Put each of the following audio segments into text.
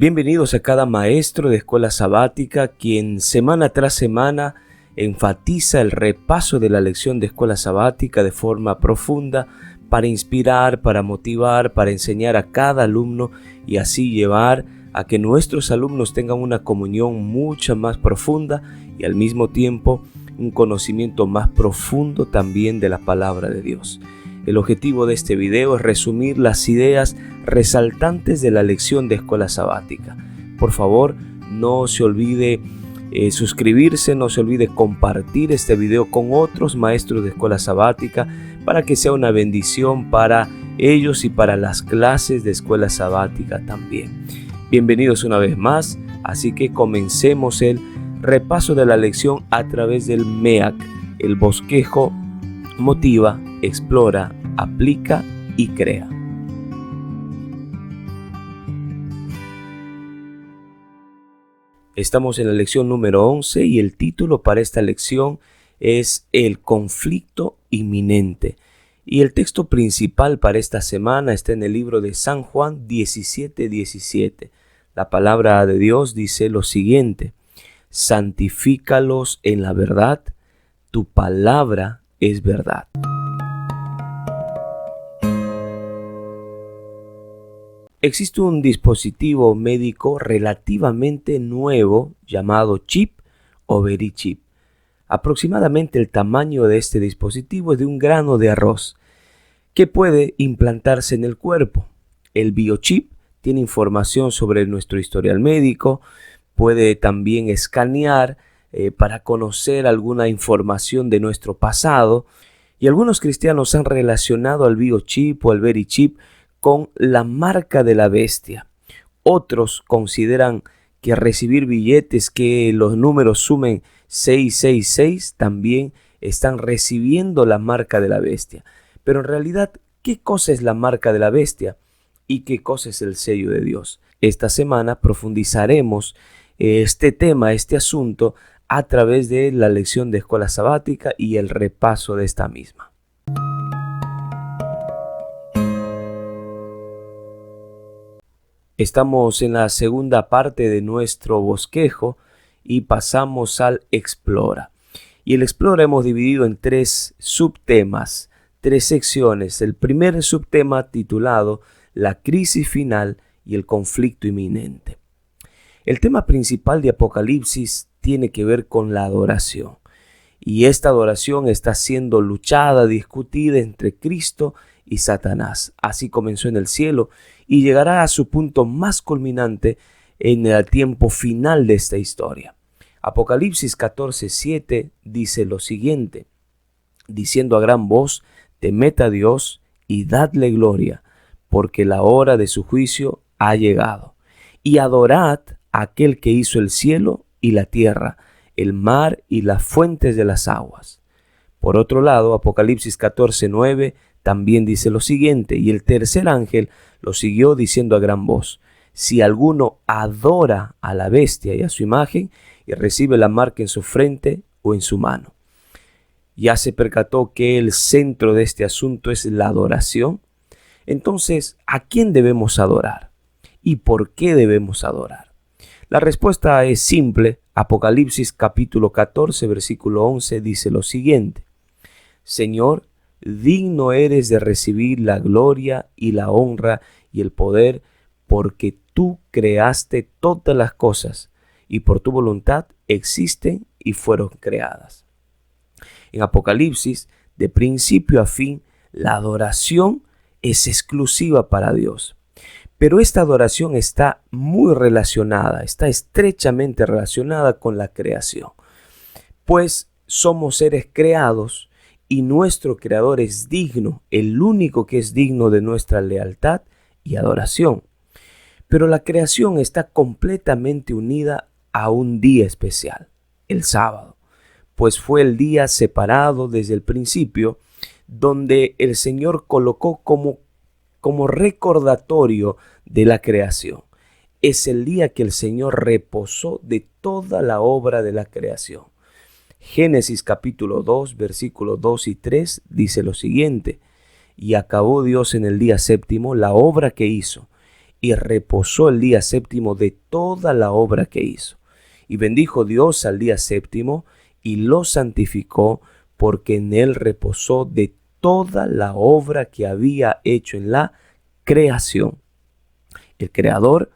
Bienvenidos a cada maestro de escuela sabática, quien semana tras semana enfatiza el repaso de la lección de escuela sabática de forma profunda para inspirar, para motivar, para enseñar a cada alumno y así llevar a que nuestros alumnos tengan una comunión mucho más profunda y al mismo tiempo un conocimiento más profundo también de la palabra de Dios. El objetivo de este video es resumir las ideas resaltantes de la lección de escuela sabática. Por favor, no se olvide suscribirse, no se olvide compartir este video con otros maestros de escuela sabática para que sea una bendición para ellos y para las clases de escuela sabática también. Bienvenidos una vez más, así que comencemos el repaso de la lección a través del MEAC, el bosquejo motiva, explora, aplica y crea. Estamos en la lección número 11 y el título para esta lección es El conflicto inminente. Y el texto principal para esta semana está en el libro de San Juan 17:17. La palabra de Dios dice lo siguiente: santifícalos en la verdad, tu palabra es verdad. Existe un dispositivo médico relativamente nuevo llamado chip o verichip. Aproximadamente el tamaño de este dispositivo es de un grano de arroz que puede implantarse en el cuerpo. El biochip tiene información sobre nuestro historial médico, puede también escanear para conocer alguna información de nuestro pasado, y algunos cristianos han relacionado al biochip o al verichip con la marca de la bestia. Otros consideran que recibir billetes que los números sumen 666 también están recibiendo la marca de la bestia. Pero en realidad, ¿qué cosa es la marca de la bestia y qué cosa es el sello de Dios? Esta semana profundizaremos este tema, este asunto, a través de la lección de escuela sabática y el repaso de esta misma. Estamos en la segunda parte de nuestro bosquejo y pasamos al explora. Y el explora hemos dividido en 3 subtemas, 3 secciones. El primer subtema titulado La crisis final y el conflicto inminente. El tema principal de Apocalipsis tiene que ver con la adoración. Y esta adoración está siendo luchada, discutida entre Cristo y Satanás. Así comenzó en el cielo y llegará a su punto más culminante en el tiempo final de esta historia. Apocalipsis 14:7 dice lo siguiente: diciendo a gran voz, temed a Dios y dadle gloria, porque la hora de su juicio ha llegado. Y adorad a aquel que hizo el cielo y la tierra, el mar y las fuentes de las aguas. Por otro lado, Apocalipsis 14:9 también dice lo siguiente: y el tercer ángel lo siguió diciendo a gran voz, si alguno adora a la bestia y a su imagen y recibe la marca en su frente o en su mano. Ya se percató que el centro de este asunto es la adoración. Entonces, ¿a quién debemos adorar? ¿Y por qué debemos adorar? La respuesta es simple. Apocalipsis capítulo 14, versículo 11 dice lo siguiente: Señor, digno eres de recibir la gloria y la honra y el poder, porque tú creaste todas las cosas y por tu voluntad existen y fueron creadas. En Apocalipsis, de principio a fin, la adoración es exclusiva para Dios. Pero esta adoración está muy relacionada, está estrechamente relacionada con la creación. Pues somos seres creados y nuestro Creador es digno, el único que es digno de nuestra lealtad y adoración. Pero la creación está completamente unida a un día especial, el sábado, pues fue el día separado desde el principio, donde el Señor colocó como recordatorio de la creación. Es el día que el Señor reposó de toda la obra de la creación. Génesis capítulo 2, versículos 2 y 3 dice lo siguiente: y acabó Dios en el día séptimo la obra que hizo, y reposó el día séptimo de toda la obra que hizo. Y bendijo Dios al día séptimo y lo santificó, porque en él reposó de toda la obra que había hecho en la creación. El Creador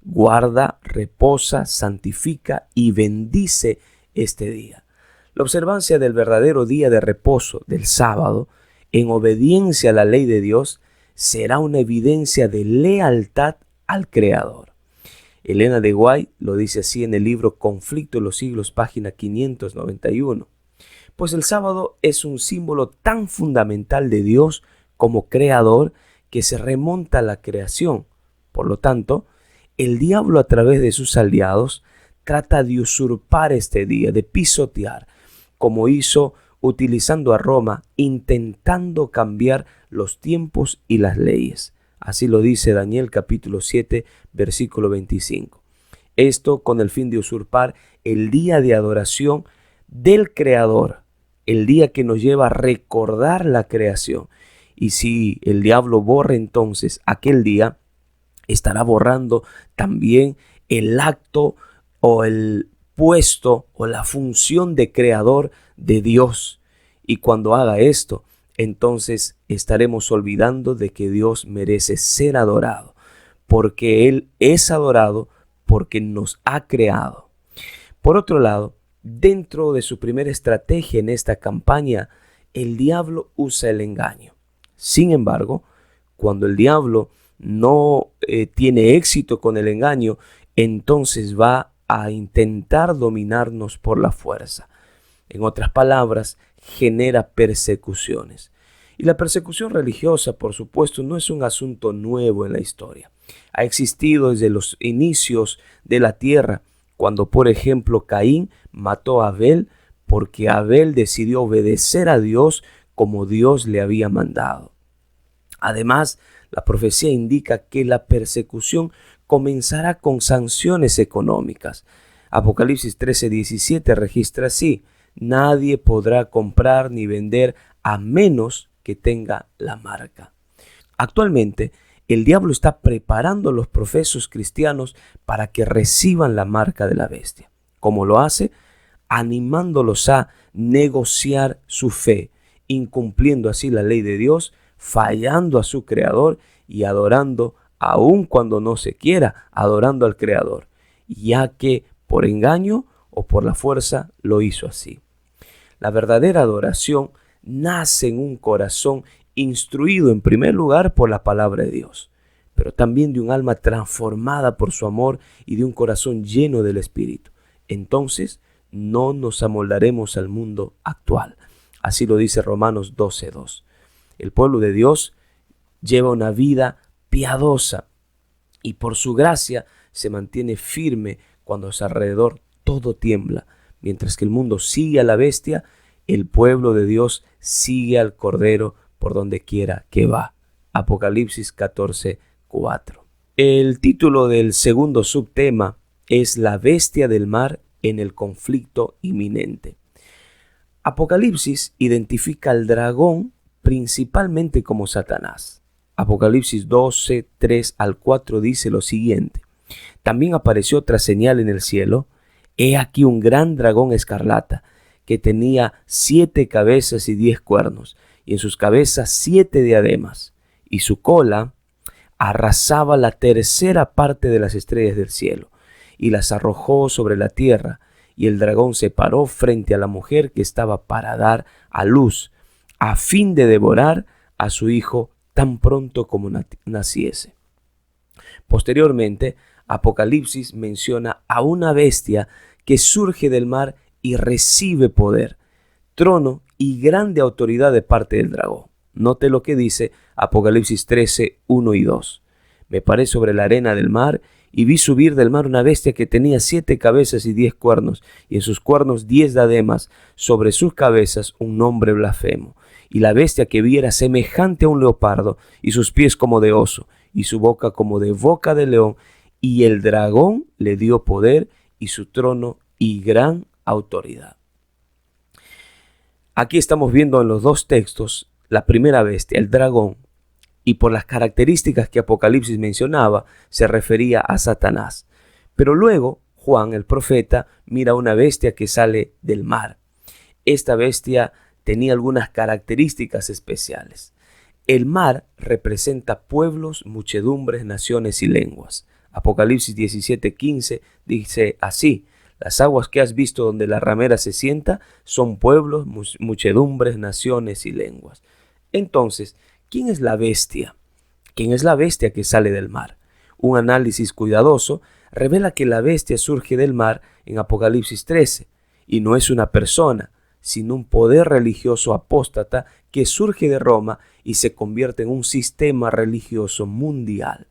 guarda, reposa, santifica y bendice este día. La observancia del verdadero día de reposo, del sábado, en obediencia a la ley de Dios, será una evidencia de lealtad al Creador. Elena de White lo dice así en el libro Conflicto de los Siglos, página 591. Pues el sábado es un símbolo tan fundamental de Dios como creador que se remonta a la creación. Por lo tanto, el diablo, a través de sus aliados, trata de usurpar este día, de pisotear, como hizo utilizando a Roma, intentando cambiar los tiempos y las leyes. Así lo dice Daniel capítulo 7, versículo 25. Esto con el fin de usurpar el día de adoración del Creador, el día que nos lleva a recordar la creación. Y si el diablo borra entonces aquel día, estará borrando también el acto o el puesto o la función de creador de Dios. Y cuando haga esto, entonces estaremos olvidando de que Dios merece ser adorado, porque Él es adorado porque nos ha creado. Por otro lado, dentro de su primera estrategia en esta campaña, el diablo usa el engaño. Sin embargo, cuando el diablo no tiene éxito con el engaño, entonces va a intentar dominarnos por la fuerza. En otras palabras, genera persecuciones. Y la persecución religiosa, por supuesto, no es un asunto nuevo en la historia. Ha existido desde los inicios de la tierra, cuando, por ejemplo, Caín mató a Abel porque Abel decidió obedecer a Dios como Dios le había mandado. Además, la profecía indica que la persecución comenzará con sanciones económicas. Apocalipsis 13:17 registra así: nadie podrá comprar ni vender a menos que tenga la marca. Actualmente, el diablo está preparando a los profesos cristianos para que reciban la marca de la bestia. ¿Cómo lo hace? Animándolos a negociar su fe, incumpliendo así la ley de Dios, fallando a su creador y adorando, aun cuando no se quiera, adorando al creador, ya que por engaño o por la fuerza lo hizo así. La verdadera adoración nace en un corazón instruido en primer lugar por la palabra de Dios, pero también de un alma transformada por su amor y de un corazón lleno del Espíritu. Entonces no nos amoldaremos al mundo actual. Así lo dice Romanos 12:2. El pueblo de Dios lleva una vida piadosa y por su gracia se mantiene firme cuando a su alrededor todo tiembla. Mientras que el mundo sigue a la bestia, el pueblo de Dios sigue al Cordero por donde quiera que va. Apocalipsis 14:4. El título del segundo subtema es La bestia del mar en el conflicto inminente. Apocalipsis identifica al dragón principalmente como Satanás. Apocalipsis 12:3-4 dice lo siguiente: también apareció otra señal en el cielo. He aquí un gran dragón escarlata, que tenía 7 cabezas y 10 cuernos, y en sus cabezas 7 diademas, y su cola arrasaba la tercera parte de las estrellas del cielo, y las arrojó sobre la tierra, y el dragón se paró frente a la mujer que estaba para dar a luz, a fin de devorar a su hijo tan pronto como naciese. Posteriormente, Apocalipsis menciona a una bestia que surge del mar y recibe poder, trono y grande autoridad de parte del dragón. Note lo que dice Apocalipsis 13:1-2. Me paré sobre la arena del mar y vi subir del mar una bestia que tenía 7 cabezas y 10 cuernos, y en sus cuernos 10 diademas, sobre sus cabezas un nombre blasfemo. Y la bestia que vi era semejante a un leopardo, y sus pies como de oso, y su boca como de boca de león, y el dragón le dio poder y su trono y gran autoridad. Aquí estamos viendo en los dos textos la primera bestia, el dragón, y por las características que Apocalipsis mencionaba, se refería a Satanás. Pero luego Juan, el profeta, mira una bestia que sale del mar. Esta bestia tenía algunas características especiales. El mar representa pueblos, muchedumbres, naciones y lenguas. Apocalipsis 17:15 dice así: las aguas que has visto donde la ramera se sienta son pueblos, muchedumbres, naciones y lenguas. Entonces, ¿quién es la bestia? ¿Quién es la bestia que sale del mar? Un análisis cuidadoso revela que la bestia surge del mar en Apocalipsis 13 y no es una persona, sino un poder religioso apóstata que surge de Roma y se convierte en un sistema religioso mundial.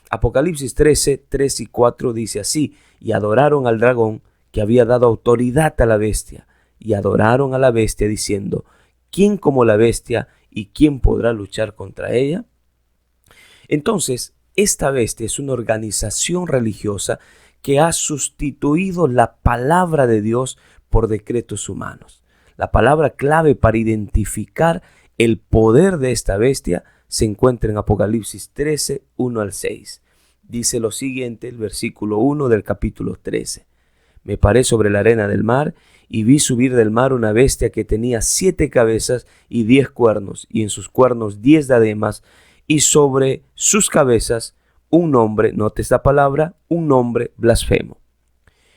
Apocalipsis 13, 3 y 4 dice así: y adoraron al dragón que había dado autoridad a la bestia, y adoraron a la bestia diciendo: ¿quién como la bestia y quién podrá luchar contra ella? Entonces, esta bestia es una organización religiosa que ha sustituido la palabra de Dios por decretos humanos. La palabra clave para identificar el poder de esta bestia se encuentra en Apocalipsis 13, 1 al 6. Dice lo siguiente, el versículo 1 del capítulo 13. Me paré sobre la arena del mar y vi subir del mar una bestia que tenía 7 cabezas y 10 cuernos, y en sus cuernos 10 diademas, y sobre sus cabezas un nombre, note esta palabra, un nombre blasfemo.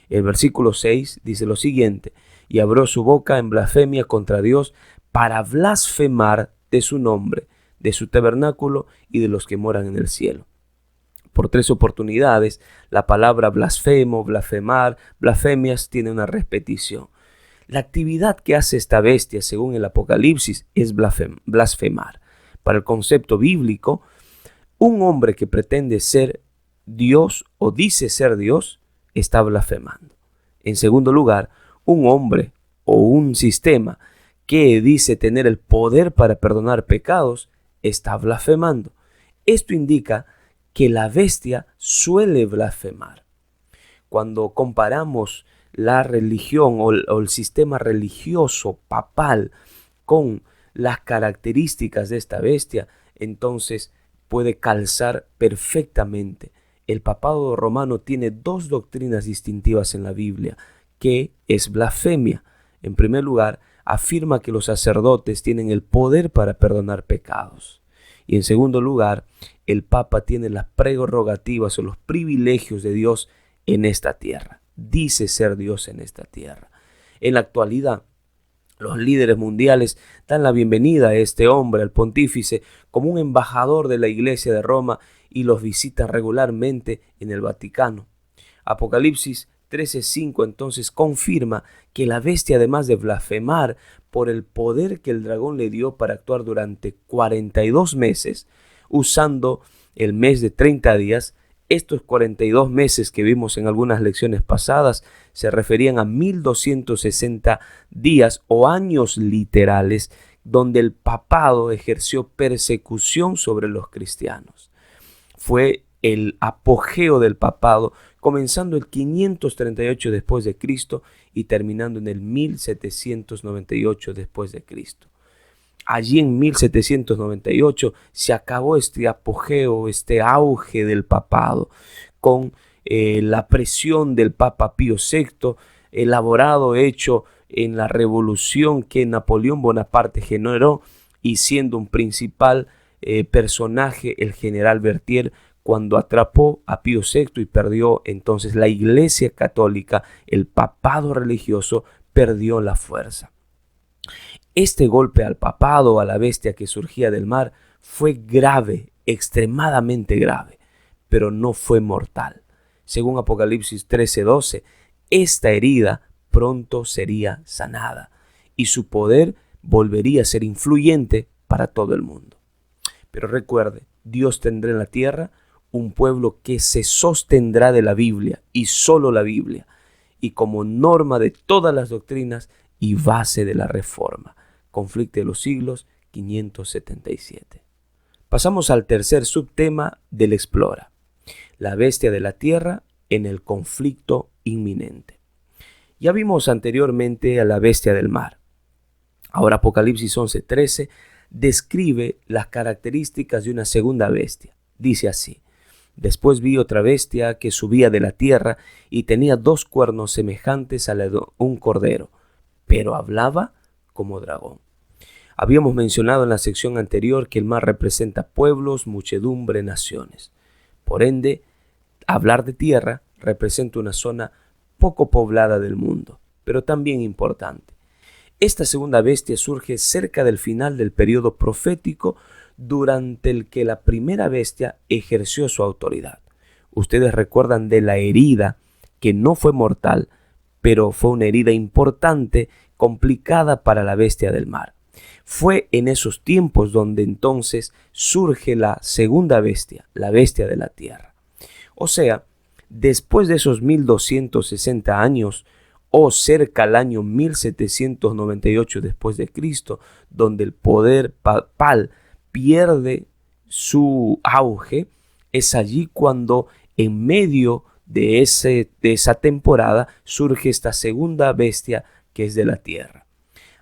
El versículo 6 dice lo siguiente: y abrió su boca en blasfemia contra Dios para blasfemar de su nombre, de su tabernáculo y de los que moran en el cielo. Por 3 oportunidades, la palabra blasfemo, blasfemar, blasfemias tiene una repetición. La actividad que hace esta bestia, según el Apocalipsis, es blasfemar. Para el concepto bíblico, un hombre que pretende ser Dios o dice ser Dios, está blasfemando. En segundo lugar, un hombre o un sistema que dice tener el poder para perdonar pecados, está blasfemando. Esto indica que la bestia suele blasfemar. Cuando comparamos la religión o el sistema religioso papal con las características de esta bestia, entonces puede calzar perfectamente. El papado romano tiene 2 doctrinas distintivas en la Biblia, que es blasfemia. En primer lugar, afirma que los sacerdotes tienen el poder para perdonar pecados. Y en segundo lugar, el Papa tiene las prerrogativas o los privilegios de Dios en esta tierra. Dice ser Dios en esta tierra. En la actualidad, los líderes mundiales dan la bienvenida a este hombre, al pontífice, como un embajador de la Iglesia de Roma y los visitan regularmente en el Vaticano. Apocalipsis 13:5 entonces confirma que la bestia, además de blasfemar por el poder que el dragón le dio para actuar durante 42 meses, usando el mes de 30 días, estos 42 meses que vimos en algunas lecciones pasadas se referían a 1260 días o años literales donde el papado ejerció persecución sobre los cristianos. Fue el apogeo del papado, comenzando el 538 después de Cristo y terminando en el 1798 después de Cristo. Allí en 1798 se acabó este apogeo, este auge del papado, con la presión del Papa Pío VI, elaborado, hecho en la revolución que Napoleón Bonaparte generó, y siendo un principal personaje el general Berthier, cuando atrapó a Pío VI y perdió entonces la Iglesia Católica, el papado religioso perdió la fuerza. Este golpe al papado, a la bestia que surgía del mar, fue grave, extremadamente grave, pero no fue mortal. Según Apocalipsis 13:12, esta herida pronto sería sanada y su poder volvería a ser influyente para todo el mundo. Pero recuerde, Dios tendrá en la tierra un pueblo que se sostendrá de la Biblia y solo la Biblia, y como norma de todas las doctrinas y base de la Reforma. Conflicto de los siglos 577. Pasamos al tercer subtema del Explora: la bestia de la tierra en el conflicto inminente. Ya vimos anteriormente a la bestia del mar. Ahora Apocalipsis 11:13 describe las características de una segunda bestia. Dice así: después vi otra bestia que subía de la tierra y tenía 2 cuernos semejantes a la de un cordero, pero hablaba como dragón. Habíamos mencionado en la sección anterior que el mar representa pueblos, muchedumbre, naciones. Por ende, hablar de tierra representa una zona poco poblada del mundo, pero también importante. Esta segunda bestia surge cerca del final del periodo profético durante el que la primera bestia ejerció su autoridad. Ustedes recuerdan de la herida que no fue mortal, pero fue una herida importante, complicada para la bestia del mar. Fue en esos tiempos donde entonces surge la segunda bestia, la bestia de la tierra. O sea, después de esos 1260 años, o cerca al año 1798 después de Cristo, donde el poder papal pierde su auge, es allí cuando en medio de esa temporada surge esta segunda bestia que es de la tierra.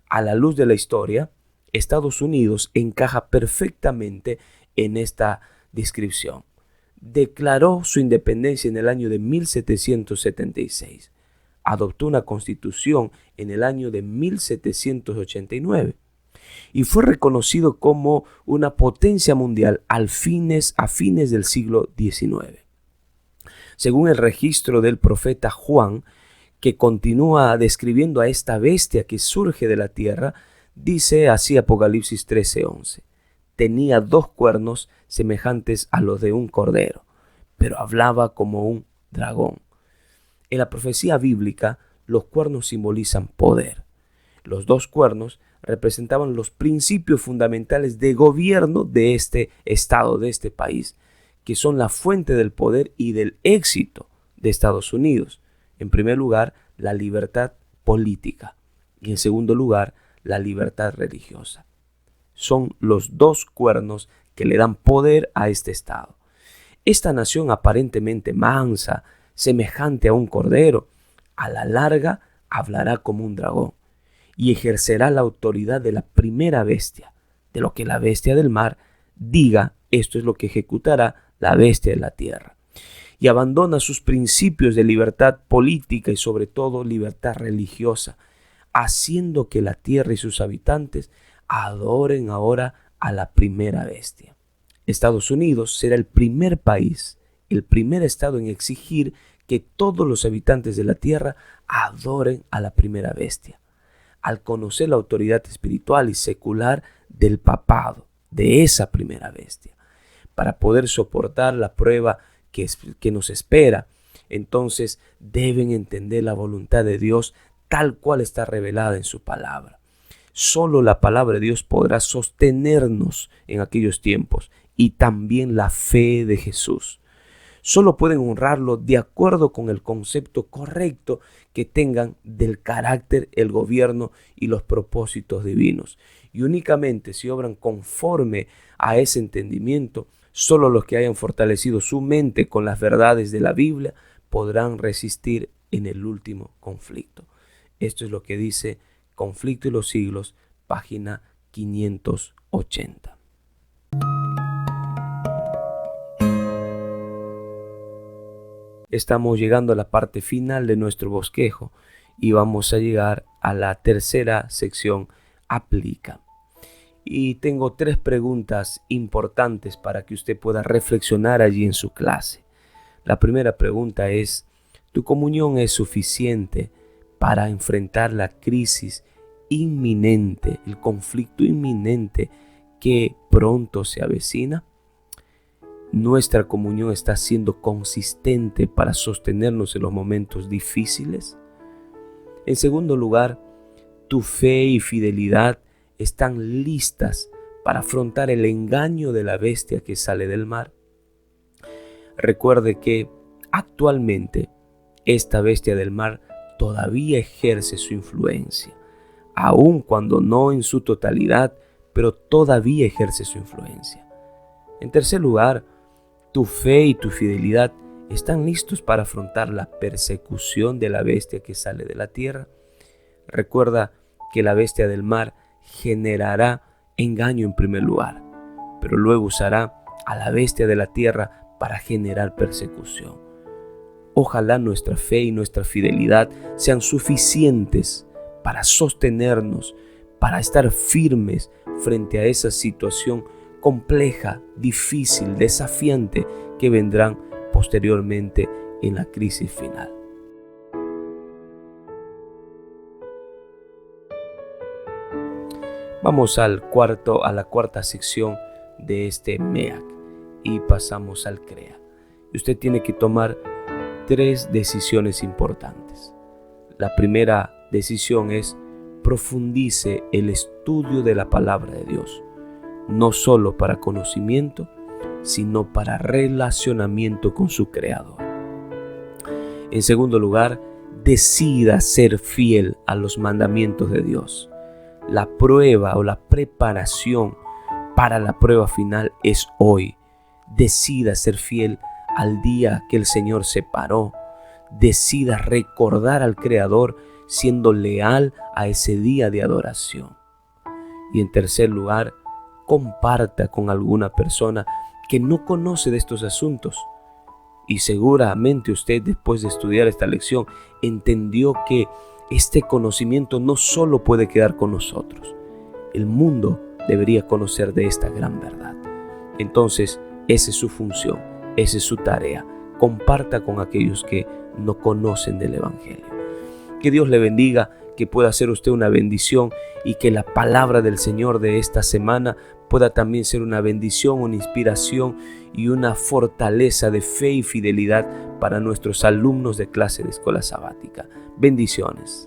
A la luz de la historia, Estados Unidos encaja perfectamente en esta descripción. Declaró su independencia en el año de 1776. Adoptó una constitución en el año de 1789 y fue reconocido como una potencia mundial a fines del siglo XIX. Según el registro del profeta Juan, que continúa describiendo a esta bestia que surge de la tierra, dice así Apocalipsis 13:11. Tenía 2 cuernos semejantes a los de un cordero, pero hablaba como un dragón. En la profecía bíblica, los cuernos simbolizan poder. Los 2 cuernos representaban los principios fundamentales de gobierno de este estado, de este país, que son la fuente del poder y del éxito de Estados Unidos. En primer lugar, la libertad política y en segundo lugar, la libertad religiosa. Son los 2 cuernos que le dan poder a este estado. Esta nación aparentemente mansa, semejante a un cordero, a la larga hablará como un dragón y ejercerá la autoridad de la primera bestia. De lo que la bestia del mar diga, esto es lo que ejecutará la bestia de la tierra. Y abandona sus principios de libertad política y sobre todo libertad religiosa, haciendo que la tierra y sus habitantes adoren ahora a la primera bestia. Estados Unidos será el primer país, el primer estado en exigir que todos los habitantes de la tierra adoren a la primera bestia, al conocer la autoridad espiritual y secular del papado, de esa primera bestia. Para poder soportar la prueba que nos espera, entonces deben entender la voluntad de Dios tal cual está revelada en su palabra. Solo la palabra de Dios podrá sostenernos en aquellos tiempos y también la fe de Jesús. Solo pueden honrarlo de acuerdo con el concepto correcto que tengan del carácter, el gobierno y los propósitos divinos. Y únicamente si obran conforme a ese entendimiento, solo los que hayan fortalecido su mente con las verdades de la Biblia podrán resistir en el último conflicto. Esto es lo que dice Conflicto y los siglos, página 580. Estamos llegando a la parte final de nuestro bosquejo y vamos a llegar a la tercera sección, aplica. Y tengo 3 preguntas importantes para que usted pueda reflexionar allí en su clase. La primera pregunta es, ¿tu comunión es suficiente para enfrentar la crisis inminente, el conflicto inminente que pronto se avecina? ¿Nuestra comunión está siendo consistente para sostenernos en los momentos difíciles? En segundo lugar, ¿tu fe y fidelidad están listas para afrontar el engaño de la bestia que sale del mar? Recuerde que actualmente esta bestia del mar todavía ejerce su influencia, aun cuando no en su totalidad, pero todavía ejerce su influencia. En tercer lugar, tu fe y tu fidelidad están listos para afrontar la persecución de la bestia que sale de la tierra. Recuerda que la bestia del mar generará engaño en primer lugar, pero luego usará a la bestia de la tierra para generar persecución. Ojalá nuestra fe y nuestra fidelidad sean suficientes para sostenernos, para estar firmes frente a esa situación compleja, difícil, desafiante que vendrán posteriormente en la crisis final. Vamos a la cuarta sección de este MEAC y pasamos al CREA. Y usted tiene que tomar 3 decisiones importantes. La primera decisión es: profundice el estudio de la palabra de Dios, no solo para conocimiento, sino para relacionamiento con su Creador. En segundo lugar, decida ser fiel a los mandamientos de Dios. La prueba o la preparación para la prueba final es hoy. Decida ser fiel al día que el Señor separó. Decida recordar al Creador siendo leal a ese día de adoración. Y en tercer lugar, comparta con alguna persona que no conoce de estos asuntos. Y seguramente usted, después de estudiar esta lección, entendió que este conocimiento no solo puede quedar con nosotros. El mundo debería conocer de esta gran verdad. Entonces, esa es su función, esa es su tarea. Comparta con aquellos que no conocen del Evangelio. Que Dios le bendiga, que pueda ser usted una bendición y que la palabra del Señor de esta semana pueda también ser una bendición, una inspiración y una fortaleza de fe y fidelidad para nuestros alumnos de clase de escuela sabática. Bendiciones.